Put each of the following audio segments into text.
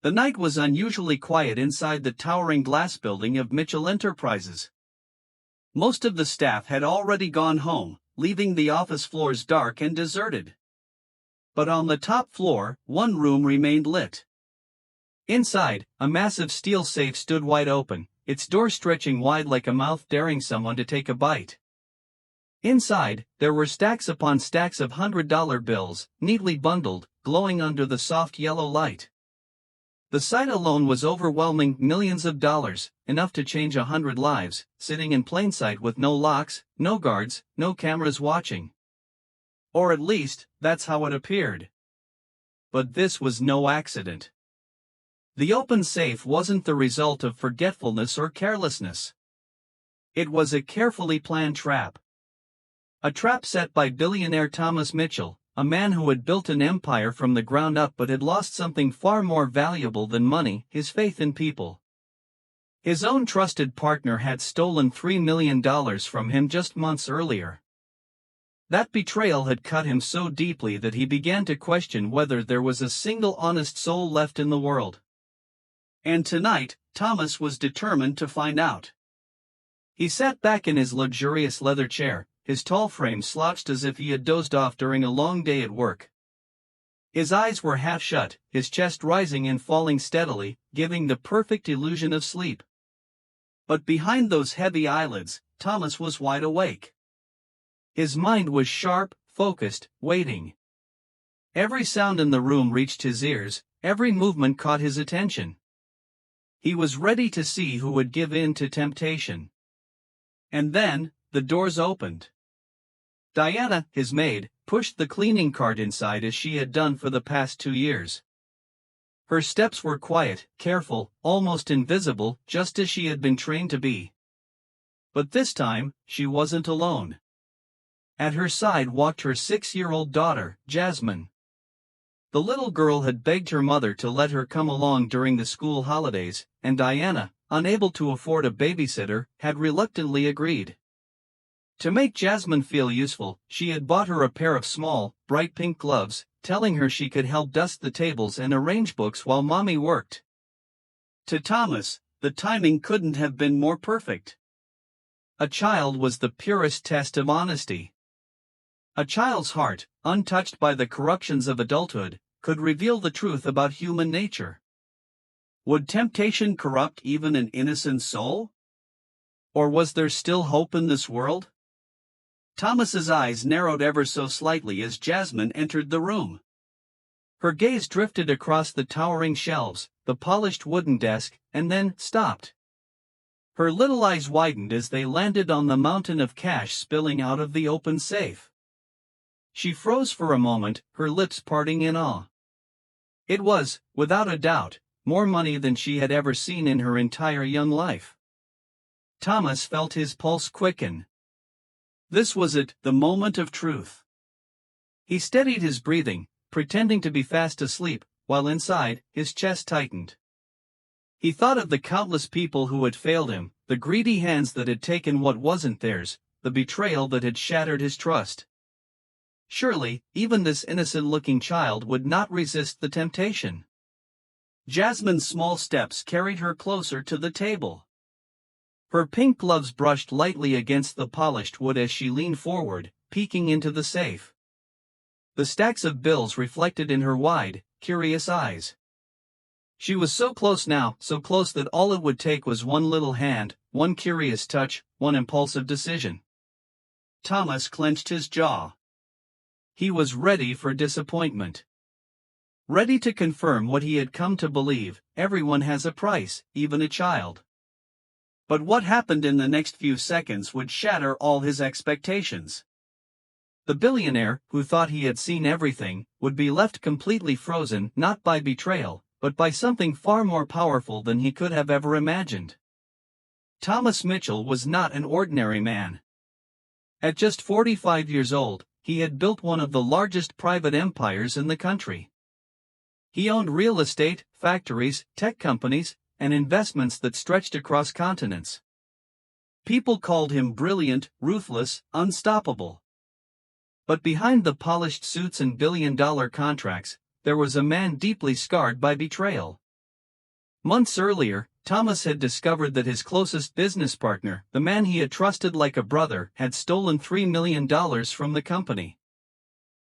The night was unusually quiet inside the towering glass building of Mitchell Enterprises. Most of the staff had already gone home, leaving the office floors dark and deserted. But on the top floor, one room remained lit. Inside, a massive steel safe stood wide open, its door stretching wide like a mouth daring someone to take a bite. Inside, there were stacks upon stacks of $100 bills, neatly bundled, glowing under the soft yellow light. The sight alone was overwhelming. Millions of dollars, enough to change 100 lives, sitting in plain sight with no locks, no guards, no cameras watching. Or at least, that's how it appeared. But this was no accident. The open safe wasn't the result of forgetfulness or carelessness. It was a carefully planned trap. A trap set by billionaire Thomas Mitchell, a man who had built an empire from the ground up but had lost something far more valuable than money: his faith in people. His own trusted partner had stolen $3 million from him just months earlier. That betrayal had cut him so deeply that he began to question whether there was a single honest soul left in the world. And tonight, Thomas was determined to find out. He sat back in his luxurious leather chair, his tall frame slouched as if he had dozed off during a long day at work. His eyes were half shut, his chest rising and falling steadily, giving the perfect illusion of sleep. But behind those heavy eyelids, Thomas was wide awake. His mind was sharp, focused, waiting. Every sound in the room reached his ears, every movement caught his attention. He was ready to see who would give in to temptation. And then, the doors opened. Diana, his maid, pushed the cleaning cart inside as she had done for the past 2 years. Her steps were quiet, careful, almost invisible, just as she had been trained to be. But this time, she wasn't alone. At her side walked her 6-year-old daughter, Jasmine. The little girl had begged her mother to let her come along during the school holidays, and Diana, unable to afford a babysitter, had reluctantly agreed. To make Jasmine feel useful, she had bought her a pair of small, bright pink gloves, telling her she could help dust the tables and arrange books while Mommy worked. To Thomas, the timing couldn't have been more perfect. A child was the purest test of honesty. A child's heart, untouched by the corruptions of adulthood, could reveal the truth about human nature. Would temptation corrupt even an innocent soul? Or was there still hope in this world? Thomas's eyes narrowed ever so slightly as Jasmine entered the room. Her gaze drifted across the towering shelves, the polished wooden desk, and then stopped. Her little eyes widened as they landed on the mountain of cash spilling out of the open safe. She froze for a moment, her lips parting in awe. It was, without a doubt, more money than she had ever seen in her entire young life. Thomas felt his pulse quicken. This was it, the moment of truth. He steadied his breathing, pretending to be fast asleep, while inside, his chest tightened. He thought of the countless people who had failed him, the greedy hands that had taken what wasn't theirs, the betrayal that had shattered his trust. Surely, even this innocent-looking child would not resist the temptation. Jasmine's small steps carried her closer to the table. Her pink gloves brushed lightly against the polished wood as she leaned forward, peeking into the safe. The stacks of bills reflected in her wide, curious eyes. She was so close now, so close that all it would take was one little hand, one curious touch, one impulsive decision. Thomas clenched his jaw. He was ready for disappointment. Ready to confirm what he had come to believe: everyone has a price, even a child. But what happened in the next few seconds would shatter all his expectations. The billionaire, who thought he had seen everything, would be left completely frozen, not by betrayal, but by something far more powerful than he could have ever imagined. Thomas Mitchell was not an ordinary man. At just 45 years old, he had built one of the largest private empires in the country. He owned real estate, factories, tech companies, and investments that stretched across continents. People called him brilliant, ruthless, unstoppable. But behind the polished suits and billion-dollar contracts, there was a man deeply scarred by betrayal. Months earlier, Thomas had discovered that his closest business partner, the man he had trusted like a brother, had stolen $3 million from the company.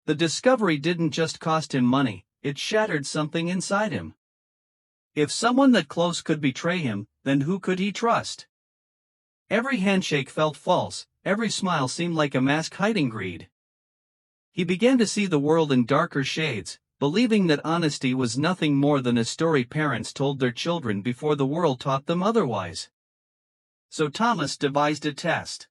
The discovery didn't just cost him money, it shattered something inside him. If someone that close could betray him, then who could he trust? Every handshake felt false, every smile seemed like a mask hiding greed. He began to see the world in darker shades, believing that honesty was nothing more than a story parents told their children before the world taught them otherwise. So Thomas devised a test.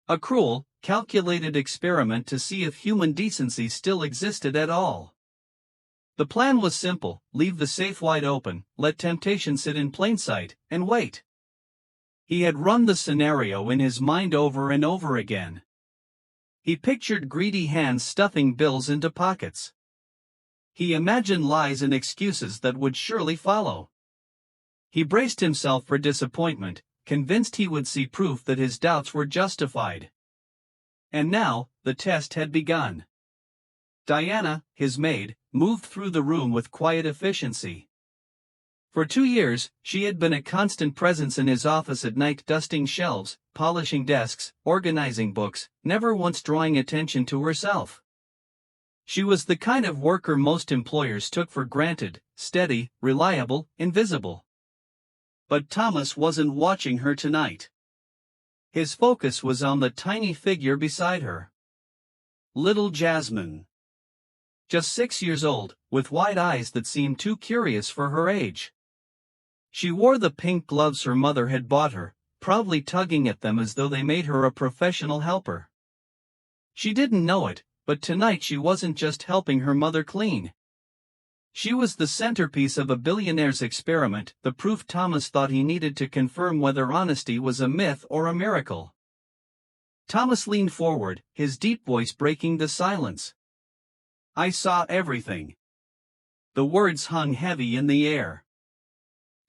A cruel, calculated experiment to see if human decency still existed at all. The plan was simple: leave the safe wide open, let temptation sit in plain sight, and wait. He had run the scenario in his mind over and over again. He pictured greedy hands stuffing bills into pockets. He imagined lies and excuses that would surely follow. He braced himself for disappointment, convinced he would see proof that his doubts were justified. And now, the test had begun. Diana, his maid, moved through the room with quiet efficiency. For 2 years, she had been a constant presence in his office at night, dusting shelves, polishing desks, organizing books, never once drawing attention to herself. She was the kind of worker most employers took for granted: steady, reliable, invisible. But Thomas wasn't watching her tonight. His focus was on the tiny figure beside her. Little Jasmine. Just 6 years old, with wide eyes that seemed too curious for her age. She wore the pink gloves her mother had bought her, proudly tugging at them as though they made her a professional helper. She didn't know it, but tonight she wasn't just helping her mother clean. She was the centerpiece of a billionaire's experiment, the proof Thomas thought he needed to confirm whether honesty was a myth or a miracle. Thomas leaned forward, his deep voice breaking the silence. "I saw everything." The words hung heavy in the air.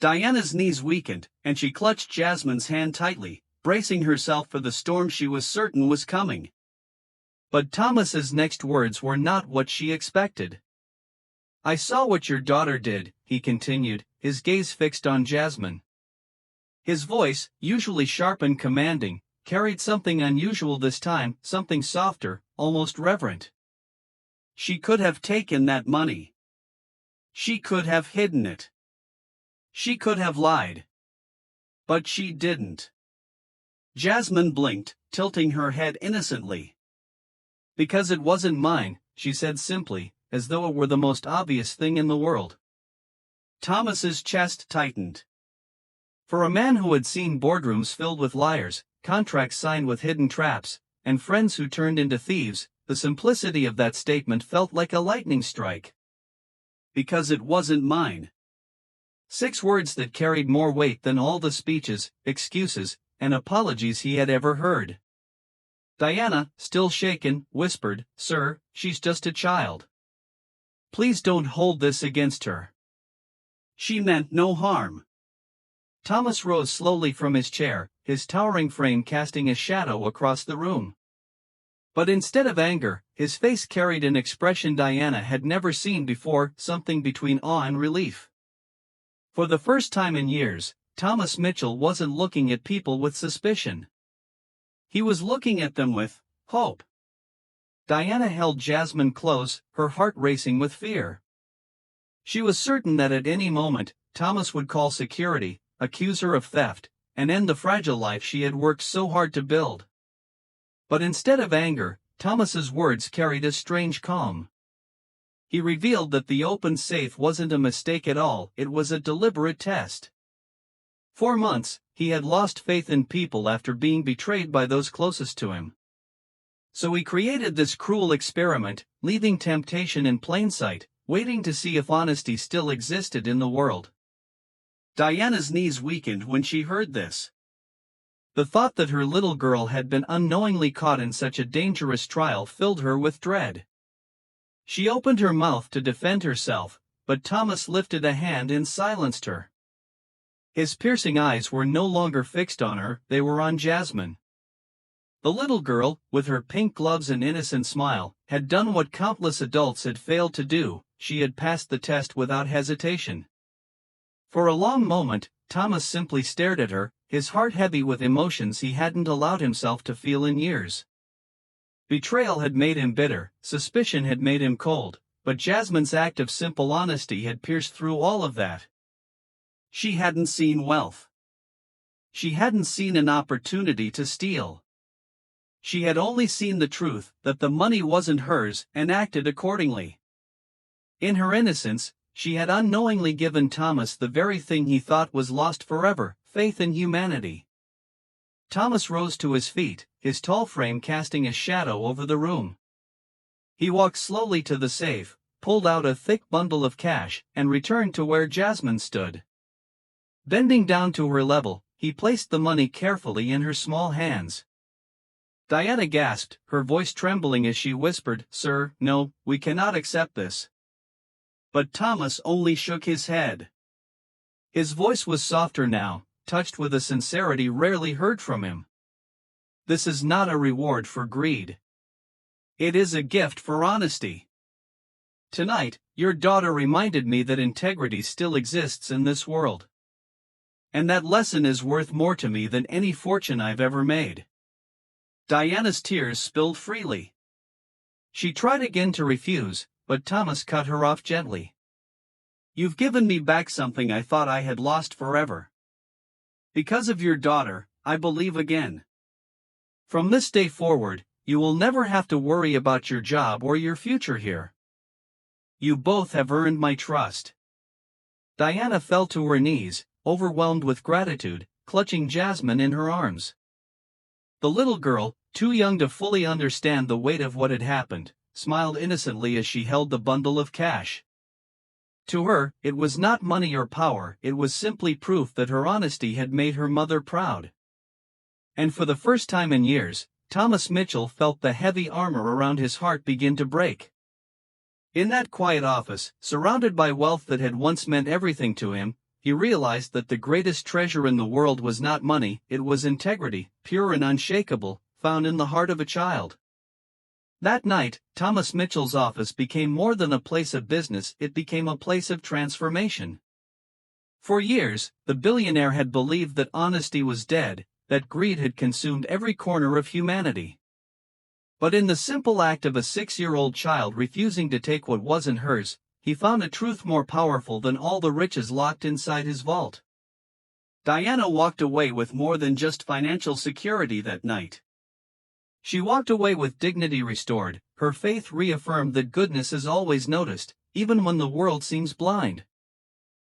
Diana's knees weakened, and she clutched Jasmine's hand tightly, bracing herself for the storm she was certain was coming. But Thomas's next words were not what she expected. "I saw what your daughter did," he continued, his gaze fixed on Jasmine. His voice, usually sharp and commanding, carried something unusual this time, something softer, almost reverent. "She could have taken that money. She could have hidden it. She could have lied. But she didn't." Jasmine blinked, tilting her head innocently. "Because it wasn't mine," she said simply, as though it were the most obvious thing in the world. Thomas's chest tightened. For a man who had seen boardrooms filled with liars, contracts signed with hidden traps, and friends who turned into thieves, the simplicity of that statement felt like a lightning strike. Because it wasn't mine. 6 words that carried more weight than all the speeches, excuses, and apologies he had ever heard. Diana, still shaken, whispered, "Sir, she's just a child. Please don't hold this against her. She meant no harm." Thomas rose slowly from his chair, his towering frame casting a shadow across the room. But instead of anger, his face carried an expression Diana had never seen before, something between awe and relief. For the first time in years, Thomas Mitchell wasn't looking at people with suspicion. He was looking at them with hope. Diana held Jasmine close, her heart racing with fear. She was certain that at any moment, Thomas would call security, accuse her of theft, and end the fragile life she had worked so hard to build. But instead of anger, Thomas's words carried a strange calm. He revealed that the open safe wasn't a mistake at all, it was a deliberate test. For months, he had lost faith in people after being betrayed by those closest to him. So he created this cruel experiment, leaving temptation in plain sight, waiting to see if honesty still existed in the world. Diana's knees weakened when she heard this. The thought that her little girl had been unknowingly caught in such a dangerous trial filled her with dread. She opened her mouth to defend herself, but Thomas lifted a hand and silenced her. His piercing eyes were no longer fixed on her, they were on Jasmine. The little girl, with her pink gloves and innocent smile, had done what countless adults had failed to do: she had passed the test without hesitation. For a long moment, Thomas simply stared at her, his heart heavy with emotions he hadn't allowed himself to feel in years. Betrayal had made him bitter, suspicion had made him cold, but Jasmine's act of simple honesty had pierced through all of that. She hadn't seen wealth. She hadn't seen an opportunity to steal. She had only seen the truth, that the money wasn't hers, and acted accordingly. In her innocence, she had unknowingly given Thomas the very thing he thought was lost forever, faith in humanity. Thomas rose to his feet, his tall frame casting a shadow over the room. He walked slowly to the safe, pulled out a thick bundle of cash, and returned to where Jasmine stood. Bending down to her level, he placed the money carefully in her small hands. Diana gasped, her voice trembling as she whispered, "Sir, no, we cannot accept this." But Thomas only shook his head. His voice was softer now, touched with a sincerity rarely heard from him. "This is not a reward for greed. It is a gift for honesty. Tonight, your daughter reminded me that integrity still exists in this world. And that lesson is worth more to me than any fortune I've ever made." Diana's tears spilled freely. She tried again to refuse, but Thomas cut her off gently. "You've given me back something I thought I had lost forever. Because of your daughter, I believe again. From this day forward, you will never have to worry about your job or your future here. You both have earned my trust." Diana fell to her knees, overwhelmed with gratitude, clutching Jasmine in her arms. The little girl, too young to fully understand the weight of what had happened, smiled innocently as she held the bundle of cash. To her, it was not money or power, it was simply proof that her honesty had made her mother proud. And for the first time in years, Thomas Mitchell felt the heavy armor around his heart begin to break. In that quiet office, surrounded by wealth that had once meant everything to him, he realized that the greatest treasure in the world was not money, it was integrity, pure and unshakable, found in the heart of a child. That night, Thomas Mitchell's office became more than a place of business, it became a place of transformation. For years, the billionaire had believed that honesty was dead, that greed had consumed every corner of humanity. But in the simple act of a 6-year-old child refusing to take what wasn't hers, he found a truth more powerful than all the riches locked inside his vault. Diana walked away with more than just financial security that night. She walked away with dignity restored, her faith reaffirmed that goodness is always noticed, even when the world seems blind.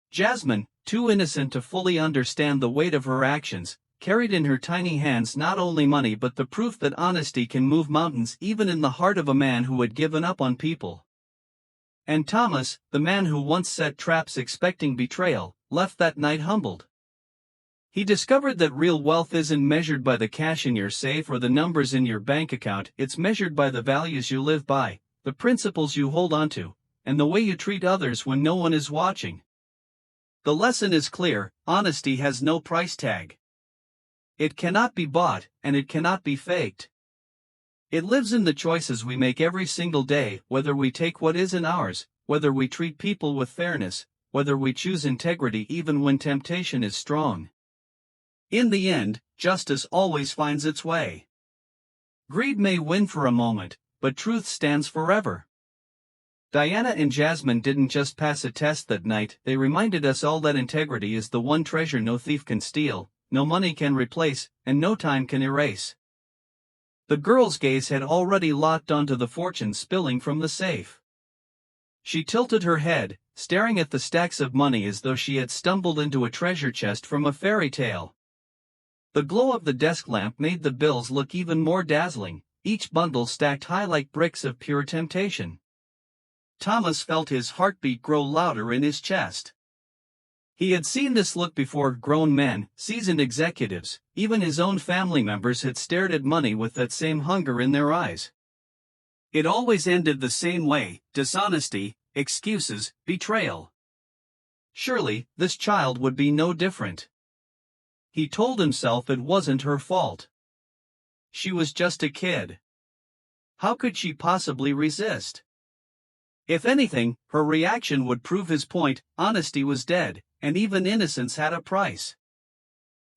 Jasmine, too innocent to fully understand the weight of her actions, carried in her tiny hands not only money but the proof that honesty can move mountains even in the heart of a man who had given up on people. And Thomas, the man who once set traps expecting betrayal, left that night humbled. He discovered that real wealth isn't measured by the cash in your safe or the numbers in your bank account, it's measured by the values you live by, the principles you hold onto, and the way you treat others when no one is watching. The lesson is clear, honesty has no price tag. It cannot be bought, and it cannot be faked. It lives in the choices we make every single day, whether we take what isn't ours, whether we treat people with fairness, whether we choose integrity even when temptation is strong. In the end, justice always finds its way. Greed may win for a moment, but truth stands forever. Diana and Jasmine didn't just pass a test that night, they reminded us all that integrity is the one treasure no thief can steal, no money can replace, and no time can erase. The girl's gaze had already locked onto the fortune spilling from the safe. She tilted her head, staring at the stacks of money as though she had stumbled into a treasure chest from a fairy tale. The glow of the desk lamp made the bills look even more dazzling, each bundle stacked high like bricks of pure temptation. Thomas felt his heartbeat grow louder in his chest. He had seen this look before. Grown men, seasoned executives, even his own family members had stared at money with that same hunger in their eyes. It always ended the same way: dishonesty, excuses, betrayal. Surely, this child would be no different. He told himself it wasn't her fault. She was just a kid. How could she possibly resist? If anything, her reaction would prove his point: honesty was dead, And even innocence had a price.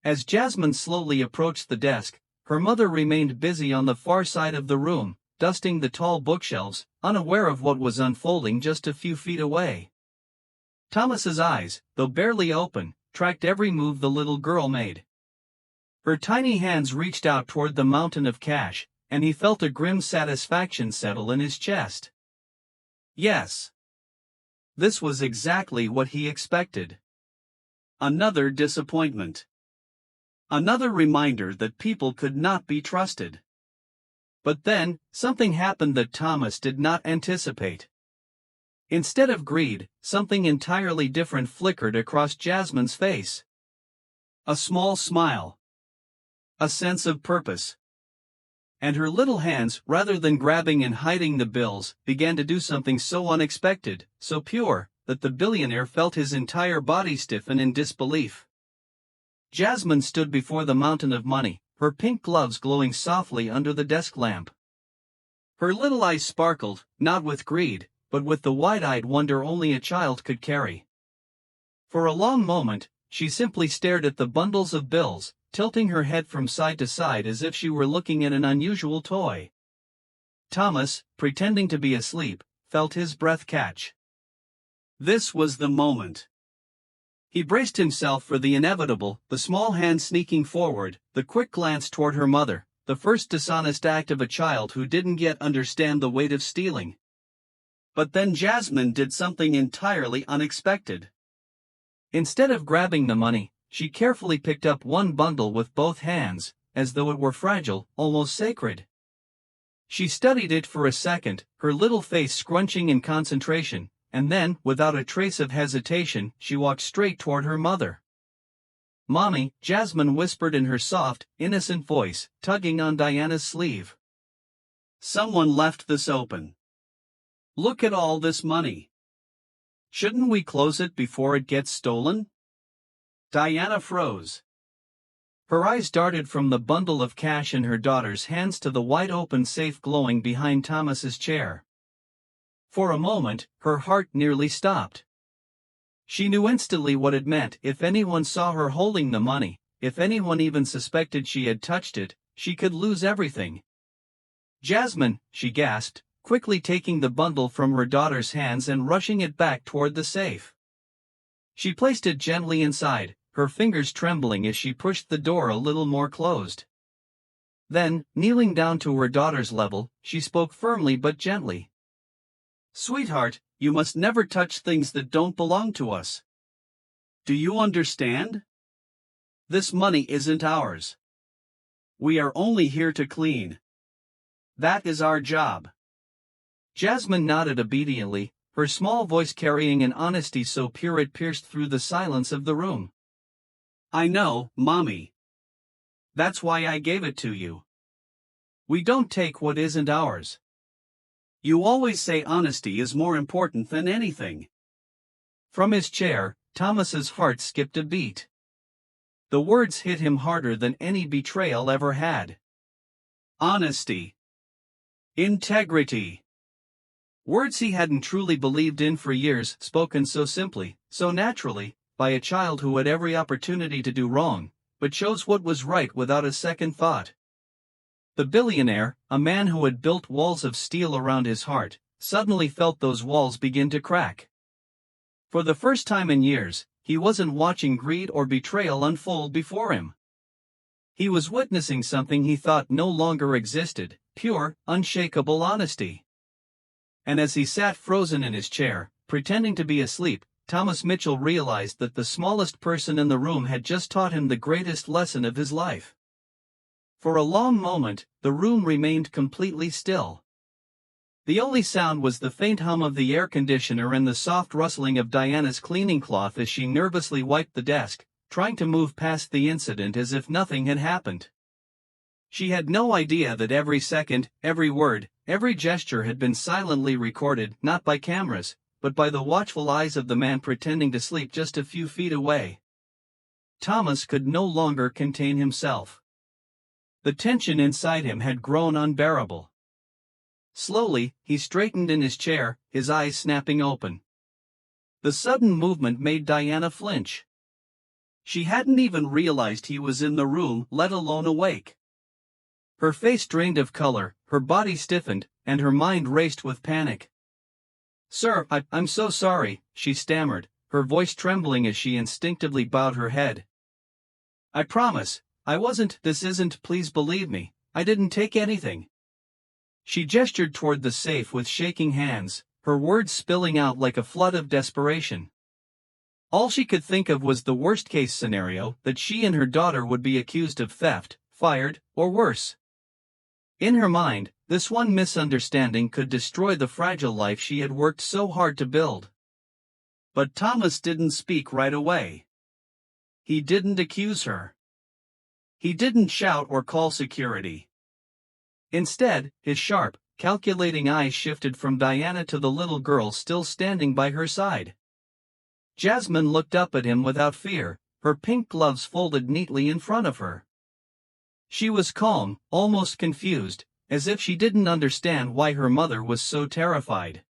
As Jasmine slowly approached the desk, her mother remained busy on the far side of the room, dusting the tall bookshelves, unaware of what was unfolding just a few feet away. Thomas's eyes, though barely open, tracked every move the little girl made. Her tiny hands reached out toward the mountain of cash, and he felt a grim satisfaction settle in his chest. Yes. This was exactly what he expected. Another disappointment. Another reminder that people could not be trusted. But then, something happened that Thomas did not anticipate. Instead of greed, something entirely different flickered across Jasmine's face. A small smile. A sense of purpose. And her little hands, rather than grabbing and hiding the bills, began to do something so unexpected, so pure, that the billionaire felt his entire body stiffen in disbelief. Jasmine stood before the mountain of money, her pink gloves glowing softly under the desk lamp. Her little eyes sparkled, not with greed, but with the wide-eyed wonder only a child could carry. For a long moment, she simply stared at the bundles of bills, tilting her head from side to side as if she were looking at an unusual toy. Thomas, pretending to be asleep, felt his breath catch. This was the moment. He braced himself for the inevitable, the small hand sneaking forward, the quick glance toward her mother, the first dishonest act of a child who didn't yet understand the weight of stealing. But then Jasmine did something entirely unexpected. Instead of grabbing the money, she carefully picked up one bundle with both hands, as though it were fragile, almost sacred. She studied it for a second, her little face scrunching in concentration, and then, without a trace of hesitation, she walked straight toward her mother. "Mommy," Jasmine whispered in her soft, innocent voice, tugging on Diana's sleeve. "Someone left this open. Look at all this money. Shouldn't we close it before it gets stolen?" Diana froze. Her eyes darted from the bundle of cash in her daughter's hands to the wide-open safe glowing behind Thomas's chair. For a moment, her heart nearly stopped. She knew instantly what it meant. If anyone saw her holding the money, if anyone even suspected she had touched it, she could lose everything. "Jasmine," she gasped, quickly taking the bundle from her daughter's hands and rushing it back toward the safe. She placed it gently inside, her fingers trembling as she pushed the door a little more closed. Then, kneeling down to her daughter's level, she spoke firmly but gently. "Sweetheart, you must never touch things that don't belong to us. Do you understand? This money isn't ours. We are only here to clean. That is our job." Jasmine nodded obediently, her small voice carrying an honesty so pure it pierced through the silence of the room. "I know, Mommy. That's why I gave it to you. We don't take what isn't ours. You always say honesty is more important than anything." From his chair, Thomas's heart skipped a beat. The words hit him harder than any betrayal ever had. Honesty. Integrity. Words he hadn't truly believed in for years, spoken so simply, so naturally, by a child who had every opportunity to do wrong, but chose what was right without a second thought. The billionaire, a man who had built walls of steel around his heart, suddenly felt those walls begin to crack. For the first time in years, he wasn't watching greed or betrayal unfold before him. He was witnessing something he thought no longer existed, pure, unshakable honesty. And as he sat frozen in his chair, pretending to be asleep, Thomas Mitchell realized that the smallest person in the room had just taught him the greatest lesson of his life. For a long moment, the room remained completely still. The only sound was the faint hum of the air conditioner and the soft rustling of Diana's cleaning cloth as she nervously wiped the desk, trying to move past the incident as if nothing had happened. She had no idea that every second, every word, every gesture had been silently recorded, not by cameras, but by the watchful eyes of the man pretending to sleep just a few feet away. Thomas could no longer contain himself. The tension inside him had grown unbearable. Slowly, he straightened in his chair, his eyes snapping open. The sudden movement made Diana flinch. She hadn't even realized he was in the room, let alone awake. Her face drained of color, her body stiffened, and her mind raced with panic. "Sir, I'm so sorry," she stammered, her voice trembling as she instinctively bowed her head. "I promise, I wasn't, this isn't, please believe me, I didn't take anything." She gestured toward the safe with shaking hands, her words spilling out like a flood of desperation. All she could think of was the worst-case scenario, that she and her daughter would be accused of theft, fired, or worse. In her mind, this one misunderstanding could destroy the fragile life she had worked so hard to build. But Thomas didn't speak right away. He didn't accuse her. He didn't shout or call security. Instead, his sharp, calculating eyes shifted from Diana to the little girl still standing by her side. Jasmine looked up at him without fear, her pink gloves folded neatly in front of her. She was calm, almost confused, as if she didn't understand why her mother was so terrified.